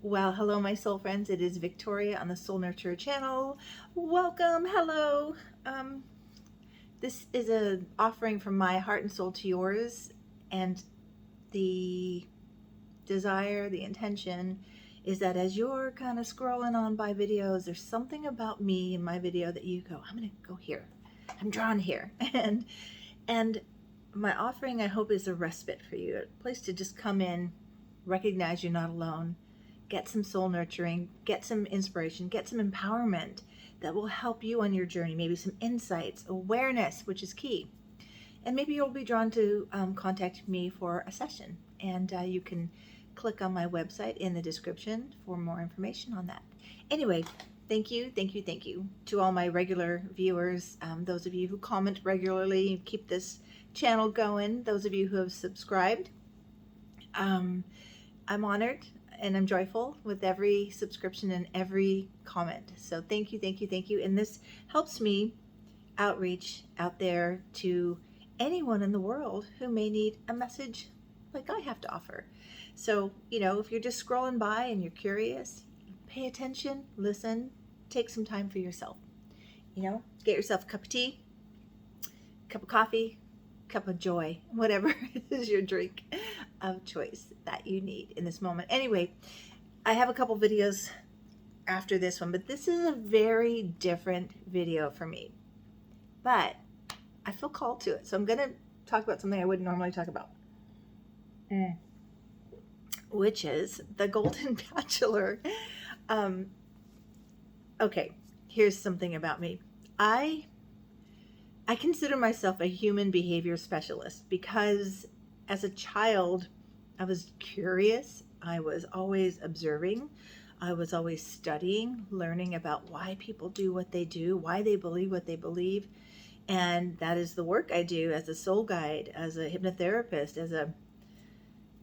Well, hello, my soul friends. It is Victoria on the Soul Nurturer channel. Welcome. Hello. Um, this is an offering from my heart and soul to yours, and the desire, the intention is that as you're kind of scrolling on by videos, there's something about me in my video that you go, I'm going to go here. I'm drawn here. And my offering, I hope, is a respite for you, a place to just come in, recognize you're not alone, get some soul nurturing, get some inspiration, get some empowerment that will help you on your journey, maybe some insights, awareness, which is key. And maybe you'll be drawn to contact me for a session. And you can click on my website in the description for more information on that. Anyway, thank you to all my regular viewers, those of you who comment regularly, keep this channel going, those of you who have subscribed. I'm honored and I'm joyful with every subscription and every comment. So thank you. And this helps me outreach out there to anyone in the world who may need a message like I have to offer. So, if you're just scrolling by and you're curious, pay attention, listen, take some time for yourself. Get yourself a cup of tea, cup of coffee, cup of joy, whatever is your drink of choice that you need in this moment. Anyway, I have a couple videos after this one, but this is a very different video for me. But I feel called to it. So I'm going to talk about something I wouldn't normally talk about, which is the Golden Bachelor. Okay, here's something about me. I consider myself a human behavior specialist because as a child, I was curious. I was always observing. I was always studying, learning about why people do what they do, why they believe what they believe. And that is the work I do as a soul guide, as a hypnotherapist, as a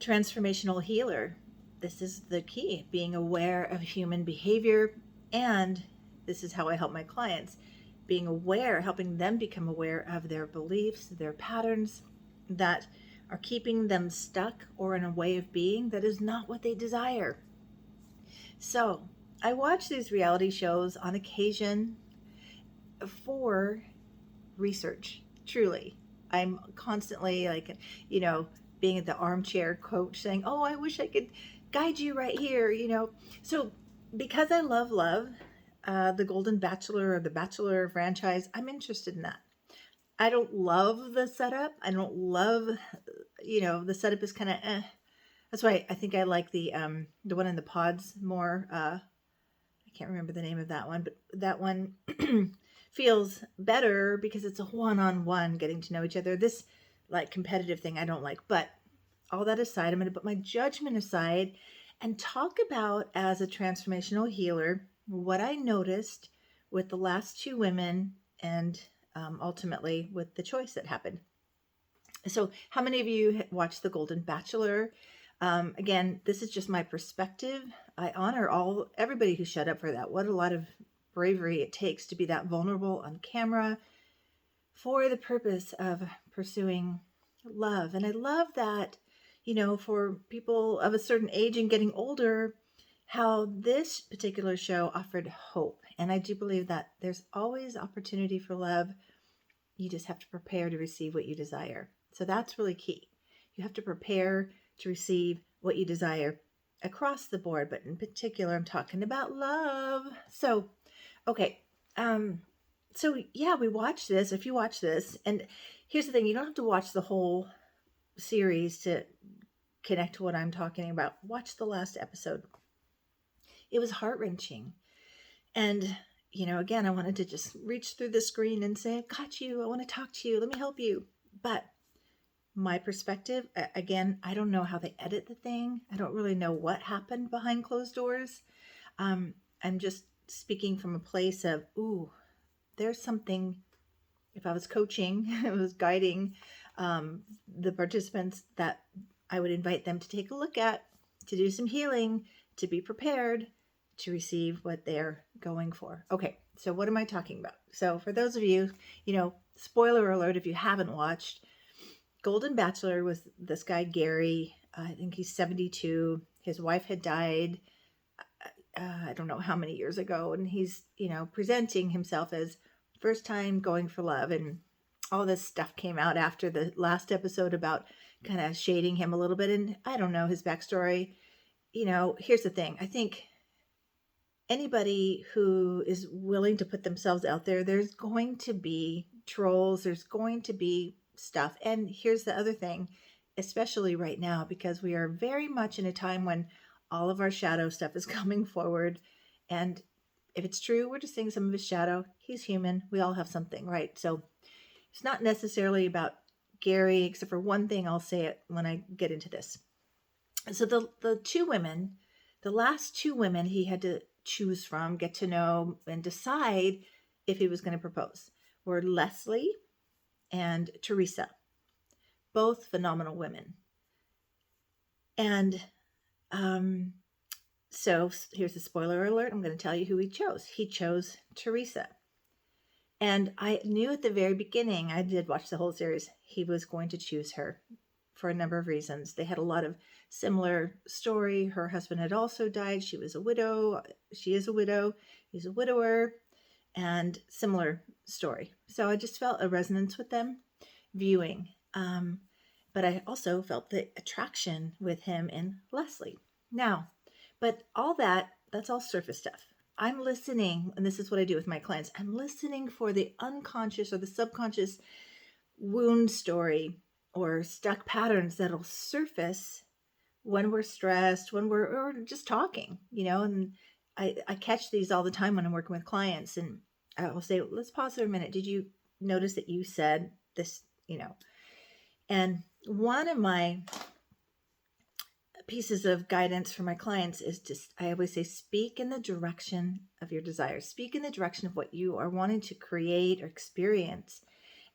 transformational healer. This is the key, being aware of human behavior. And this is how I help my clients, being aware, helping them become aware of their beliefs, their patterns that are keeping them stuck or in a way of being that is not what they desire. So I watch these reality shows on occasion for research. Truly, I'm constantly being the armchair coach saying, oh, I wish I could guide you right here, So because I love the Golden Bachelor or the Bachelor franchise, I'm interested in that. I don't love the setup. I don't love, the setup is kind of That's why I think I like the one in the pods more. I can't remember the name of that one, but that one feels better because it's a one-on-one getting to know each other. This competitive thing I don't like. But all that aside, I'm going to put my judgment aside and talk about, as a transformational healer, what I noticed with the last two women and ultimately with the choice that happened. So how many of you watched The Golden Bachelor? Again, this is just my perspective. I honor everybody who showed up for that. What a lot of bravery it takes to be that vulnerable on camera for the purpose of pursuing love. And I love that, for people of a certain age and getting older, how this particular show offered hope. And I do believe that there's always opportunity for love. You just have to prepare to receive what you desire. So that's really key. You have to prepare to receive what you desire across the board, but in particular, I'm talking about love. So, okay. So yeah, we watch this. If you watch this, and here's the thing, you don't have to watch the whole series to connect to what I'm talking about. Watch the last episode. It was heart-wrenching. And, again, I wanted to just reach through the screen and say, I've got you. I want to talk to you. Let me help you. But my perspective, again, I don't know how they edit the thing. I don't really know what happened behind closed doors. I'm just speaking from a place of, there's something. If I was coaching, I was guiding the participants, that I would invite them to take a look at, to do some healing, to be prepared to receive what they're going for. Okay, so what am I talking about? So for those of you, spoiler alert if you haven't watched, Golden Bachelor was this guy, Gary. I think he's 72. His wife had died. I don't know how many years ago, and he's, presenting himself as first time going for love, and all this stuff came out after the last episode about kind of shading him a little bit, and I don't know his backstory. Here's the thing. I think anybody who is willing to put themselves out there, there's going to be trolls, there's going to be stuff. And here's the other thing, especially right now, because we are very much in a time when all of our shadow stuff is coming forward. And if it's true, we're just seeing some of his shadow. He's human. We all have something, right? So it's not necessarily about Gary, except for one thing. I'll say it when I get into this. So the two women, the last two women he had to choose from, get to know, and decide if he was going to propose were Leslie and Teresa, both phenomenal women. And so here's the spoiler alert. I'm going to tell you who he chose. He chose Teresa. And I knew at the very beginning, I did watch the whole series, he was going to choose her for a number of reasons. They had a lot of similar story. Her husband had also died. She was a widow. She is a widow. He's a widower, and similar story. So I just felt a resonance with them viewing. But I also felt the attraction with him and Leslie. Now, but all that's all surface stuff. I'm listening, and this is what I do with my clients. I'm listening for the unconscious or the subconscious wound story or stuck patterns that'll surface when we're stressed, when or just talking, and I catch these all the time when I'm working with clients, and I will say, let's pause for a minute. Did you notice that you said this, And one of my pieces of guidance for my clients is just, I always say, speak in the direction of your desires. Speak in the direction of what you are wanting to create or experience.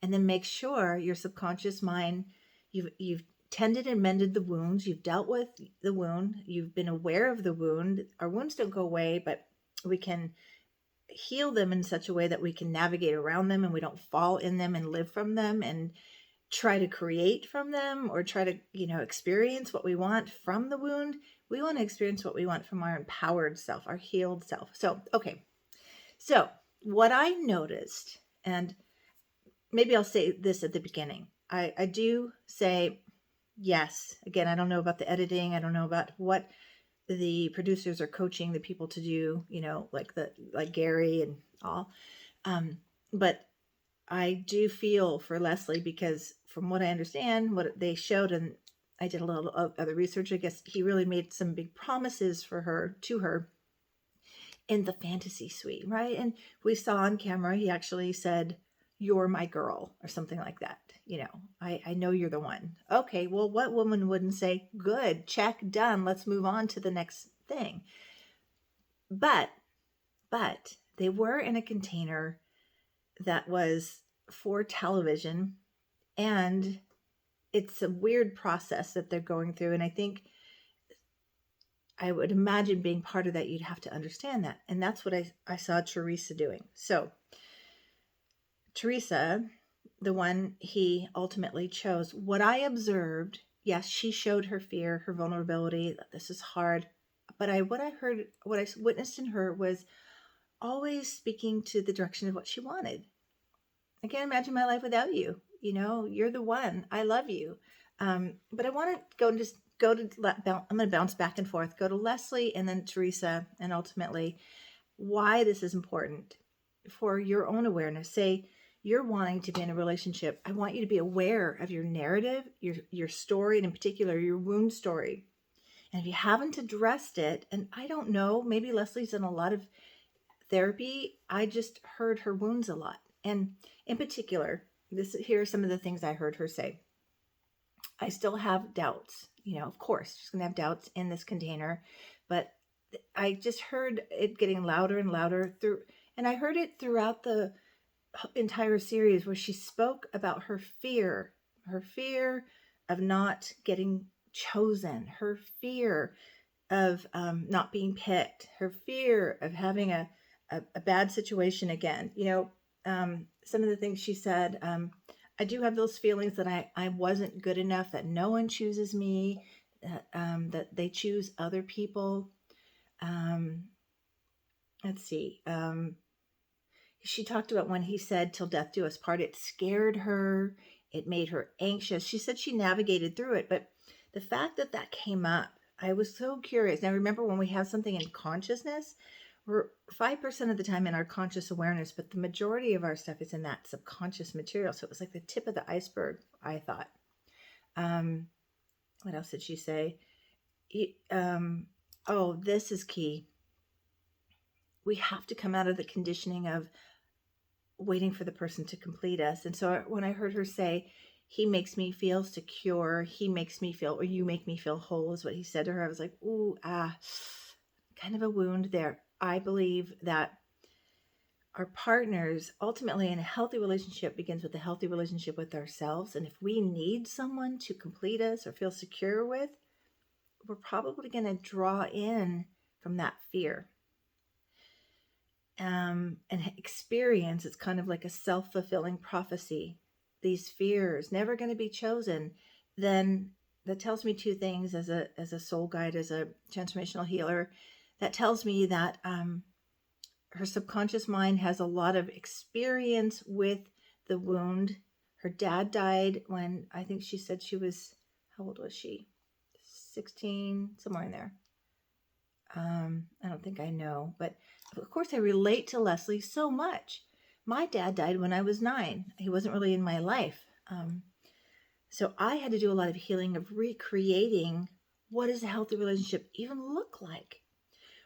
And then make sure your subconscious mind, you've tended and mended the wounds. You've dealt with the wound. You've been aware of the wound. Our wounds don't go away, but we can heal them in such a way that we can navigate around them and we don't fall in them and live from them and try to create from them or try to, experience what we want from the wound. We want to experience what we want from our empowered self, our healed self. So, okay. So what I noticed, and maybe I'll say this at the beginning. I do say, yes, again, I don't know about the editing. I don't know about what the producers are coaching the people to do, like Gary and all. But I do feel for Leslie, because from what I understand, what they showed, and I did a little other research, I guess he really made some big promises to her in the fantasy suite, right? And we saw on camera, he actually said, "You're my girl," or something like that. I know you're the one. Okay, well, what woman wouldn't say, good, check, done, let's move on to the next thing? But they were in a container that was for television, and it's a weird process that they're going through. And I think, I would imagine, being part of that, you'd have to understand that. And that's what I saw Teresa doing. So Teresa, the one he ultimately chose, what I observed, yes, she showed her fear, her vulnerability, that this is hard. But what I witnessed in her was always speaking to the direction of what she wanted. I can't imagine my life without you. You're the one. I love you. But I want to I'm going to bounce back and forth, go to Leslie and then Teresa, and ultimately why this is important for your own awareness. Say you're wanting to be in a relationship. I want you to be aware of your narrative, your story, and in particular, your wound story. And if you haven't addressed it, and I don't know, maybe Leslie's done a lot of therapy. I just heard her wounds a lot. And in particular, here are some of the things I heard her say. I still have doubts. Of course, she's going to have doubts in this container. But I just heard it getting louder and louder and I heard it throughout the entire series, where she spoke about her fear of not getting chosen, her fear of not being picked, her fear of having a bad situation again. Some of the things she said, I do have those feelings that I wasn't good enough, that no one chooses me, that they choose other people. let's see. She talked about when he said, "Till death do us part." It scared her. It made her anxious. She said she navigated through it, but the fact that that came up, I was so curious. Now, remember when we have something in consciousness, we're 5% of the time in our conscious awareness, but the majority of our stuff is in that subconscious material. So it was like the tip of the iceberg, I thought. What else did she say? Oh, this is key. We have to come out of the conditioning of waiting for the person to complete us. And so when I heard her say, he makes me feel secure, he makes me feel, or you make me feel whole, is what he said to her. I was like, ooh, kind of a wound there. I believe that our partners, ultimately in a healthy relationship, begins with a healthy relationship with ourselves. And if we need someone to complete us or feel secure with, we're probably going to draw in from that fear. And experience, it's kind of like a self-fulfilling prophecy. These fears, never going to be chosen. Then that tells me two things as a soul guide, as a transformational healer. That tells me that her subconscious mind has a lot of experience with the wound. Her dad died when, I think she said she was, how old was she? 16, somewhere in there. I don't think I know, but of course I relate to Leslie so much. My dad died when I was 9. He wasn't really in my life. So I had to do a lot of healing of recreating what does a healthy relationship even look like.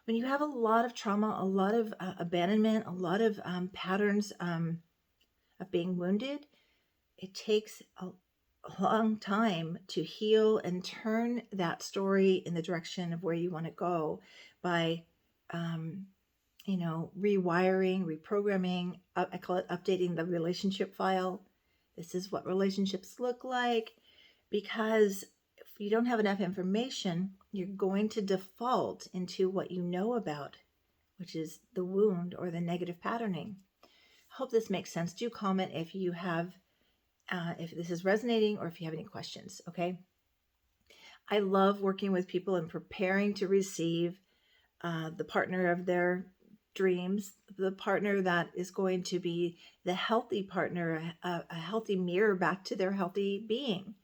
When you have a lot of trauma, a lot of abandonment, a lot of patterns of being wounded, it takes a long time to heal and turn that story in the direction of where you want to go by, rewiring, reprogramming. I call it updating the relationship file. This is what relationships look like, because if you don't have enough information, you're going to default into what you know about, which is the wound or the negative patterning. I hope this makes sense. Do comment if you have if this is resonating or if you have any questions, okay? I love working with people and preparing to receive the partner of their dreams, the partner that is going to be the healthy partner, a healthy mirror back to their healthy being.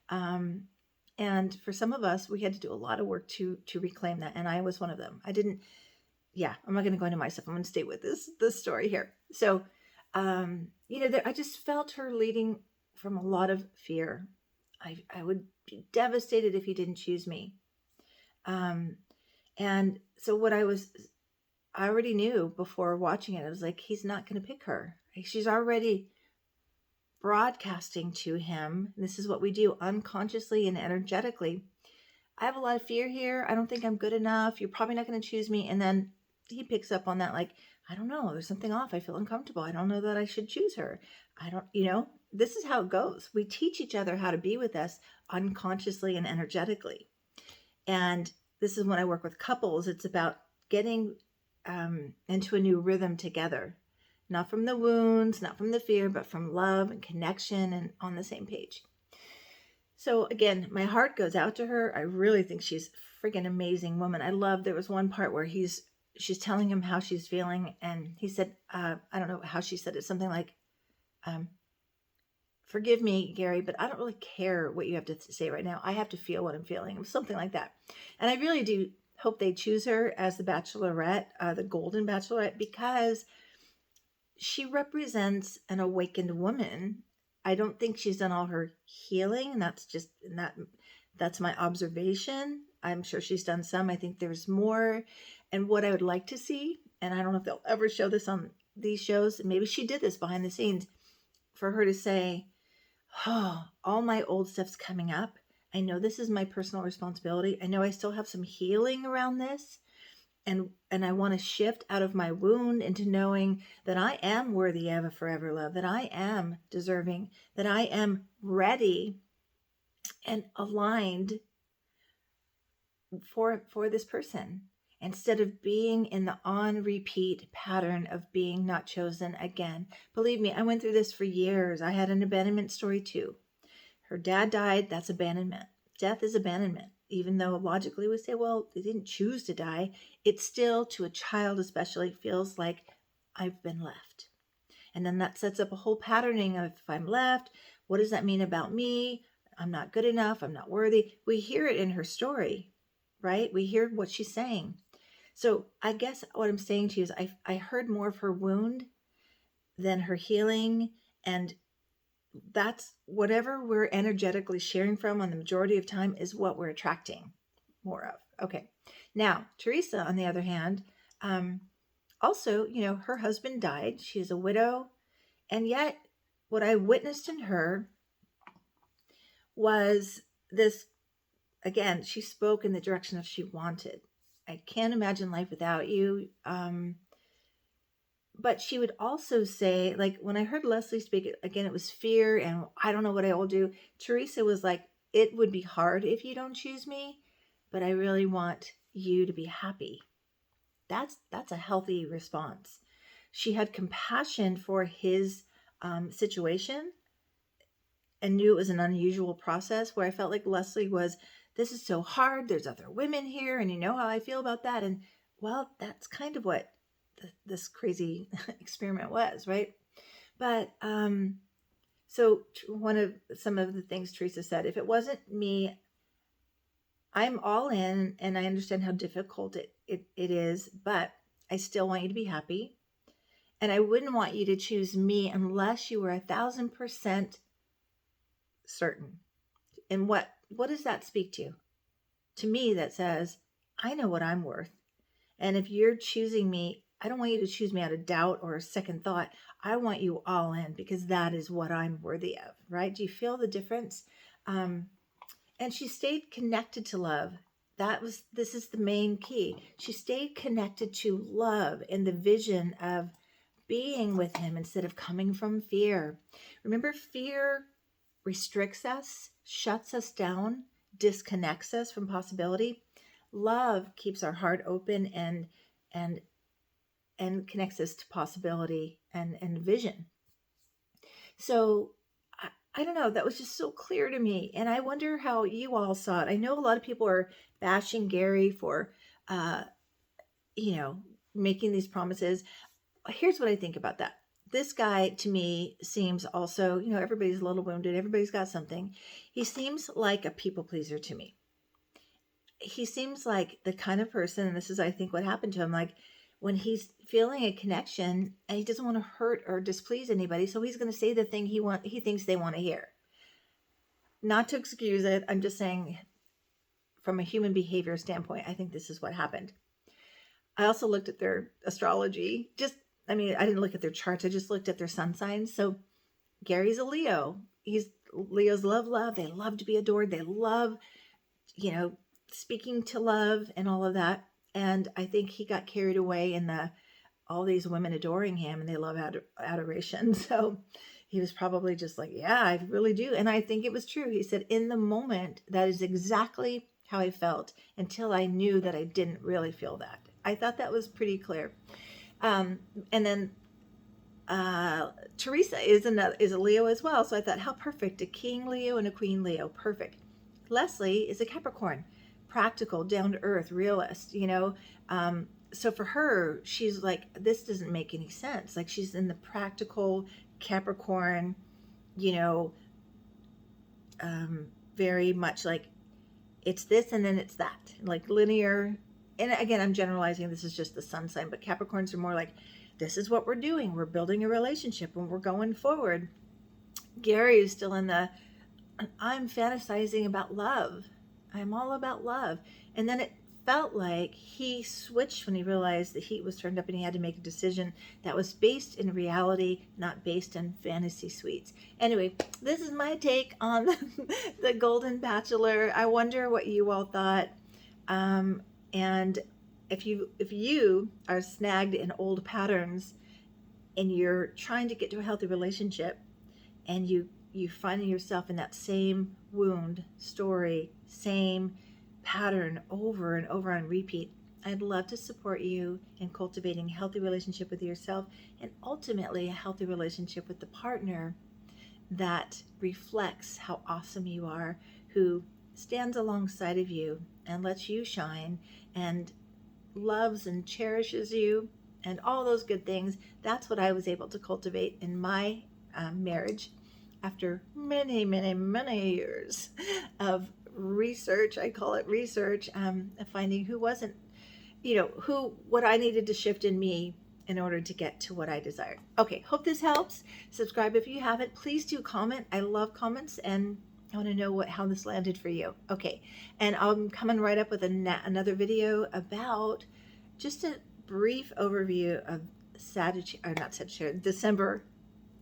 And for some of us, we had to do a lot of work to reclaim that. And I was one of them. I'm not going to go into myself. I'm going to stay with this story here. So, I just felt her leading from a lot of fear. I would be devastated if he didn't choose me. And so I already knew before watching it, I was like, he's not going to pick her. She's already broadcasting to him. This is what we do unconsciously and energetically. I have a lot of fear here. I don't think I'm good enough. You're probably not going to choose me. And then he picks up on that, like, I don't know, there's something off. I feel uncomfortable. I don't know that I should choose her. This is how it goes. We teach each other how to be with us unconsciously and energetically. And this is when I work with couples. It's about getting into a new rhythm together, not from the wounds, not from the fear, but from love and connection and on the same page. So again, my heart goes out to her. I really think she's a freaking amazing woman. I love, there was one part where she's telling him how she's feeling. And he said, I don't know how she said it, something like, forgive me, Gary, but I don't really care what you have to say right now. I have to feel what I'm feeling, something like that. And I really do hope they choose her as the Bachelorette, the Golden Bachelorette, because she represents an awakened woman. I don't think she's done all her healing. That's my observation. I'm sure she's done some. I think there's more. And what I would like to see, and I don't know if they'll ever show this on these shows, maybe she did this behind the scenes, for her to say, oh, all my old stuff's coming up. I know this is my personal responsibility. I know I still have some healing around this. And I want to shift out of my wound into knowing that I am worthy of a forever love, that I am deserving, that I am ready and aligned for this person, instead of being in the on repeat pattern of being not chosen again. Believe me, I went through this for years. I had an abandonment story too. Her dad died. That's abandonment. Death is abandonment. even though logically we say, well, they didn't choose to die, it still, to a child especially, feels like I've been left. And then that sets up a whole patterning of, if I'm left, what does that mean about me? I'm not good enough. I'm not worthy. We hear it in her story, right? We hear what she's saying. So I guess what I'm saying to you is I heard more of her wound than her healing. And that's whatever we're energetically sharing from on the majority of time is what we're attracting more of. Okay. Now, Teresa, on the other hand, also, her husband died. She is a widow. And yet, what I witnessed in her was this, again, she spoke in the direction of she wanted. I can't imagine life without you. But she would also say, like, when I heard Leslie speak, again, it was fear and I don't know what I will do. Teresa was like, it would be hard if you don't choose me, but I really want you to be happy. That's a healthy response. She had compassion for his situation and knew it was an unusual process, where I felt like Leslie was, this is so hard. There's other women here, and you know how I feel about that. And well, that's kind of what this crazy experiment was, right? But so some of the things Teresa said, if it wasn't me, I'm all in, and I understand how difficult it is, but I still want you to be happy. And I wouldn't want you to choose me unless you were 1,000% certain. And what does that speak to? To me, that says, I know what I'm worth. And if you're choosing me, I don't want you to choose me out of doubt or a second thought. I want you all in, because that is what I'm worthy of, right? Do you feel the difference? And she stayed connected to love. This is the main key. She stayed connected to love and the vision of being with him instead of coming from fear. Remember, fear restricts us, shuts us down, disconnects us from possibility. Love keeps our heart open and connects us to possibility and vision. So I don't know, that was just so clear to me. And I wonder how you all saw it. I know a lot of people are bashing Gary for, making these promises. Here's what I think about that. This guy, to me, seems also, everybody's a little wounded. Everybody's got something. He seems like a people pleaser to me. He seems like the kind of person, and this is, I think, what happened to him, like when he's feeling a connection and he doesn't want to hurt or displease anybody, so he's going to say the thing he thinks they want to hear. Not to excuse it, I'm just saying from a human behavior standpoint, I think this is what happened. I also looked at their astrology. I didn't look at their charts. I just looked at their sun signs. So Gary's a Leo. Leos love. They love to be adored. They love, speaking to love and all of that. And I think he got carried away in all these women adoring him, and they love adoration. So he was probably just like, yeah, I really do. And I think it was true. He said, in the moment, that is exactly how I felt until I knew that I didn't really feel that. I thought that was pretty clear. And then Teresa is a Leo as well. So I thought, how perfect, a King Leo and a Queen Leo, perfect. Leslie is a Capricorn, practical, down to earth, realist, so for her, she's like, this doesn't make any sense. Like, she's in the practical Capricorn, very much like it's this and then it's that, like linear. And again, I'm generalizing. This is just the sun sign, but Capricorns are more like, this is what we're doing. We're building a relationship and we're going forward. Gary is still in I'm fantasizing about love. I'm all about love. And then it felt like he switched when he realized the heat was turned up and he had to make a decision that was based in reality, not based in fantasy suites. Anyway, this is my take on the Golden Bachelor. I wonder what you all thought. And if you are snagged in old patterns and you're trying to get to a healthy relationship and you find yourself in that same wound story, same pattern over and over on repeat, I'd love to support you in cultivating a healthy relationship with yourself and ultimately a healthy relationship with the partner that reflects how awesome you are, who stands alongside of you and lets you shine and loves and cherishes you and all those good things. That's what I was able to cultivate in my marriage after many, many, many years of research. I call it research, finding who wasn't, what I needed to shift in me in order to get to what I desired. Okay, hope this helps. Subscribe if you haven't. Please do comment. I love comments, and I want to know how this landed for you. Okay, and I'm coming right up with another video about just a brief overview of December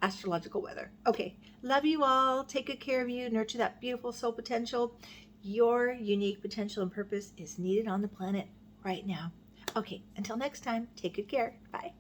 astrological weather. Okay, love you all. Take good care of you. Nurture that beautiful soul potential. Your unique potential and purpose is needed on the planet right now. Okay, until next time, take good care. Bye.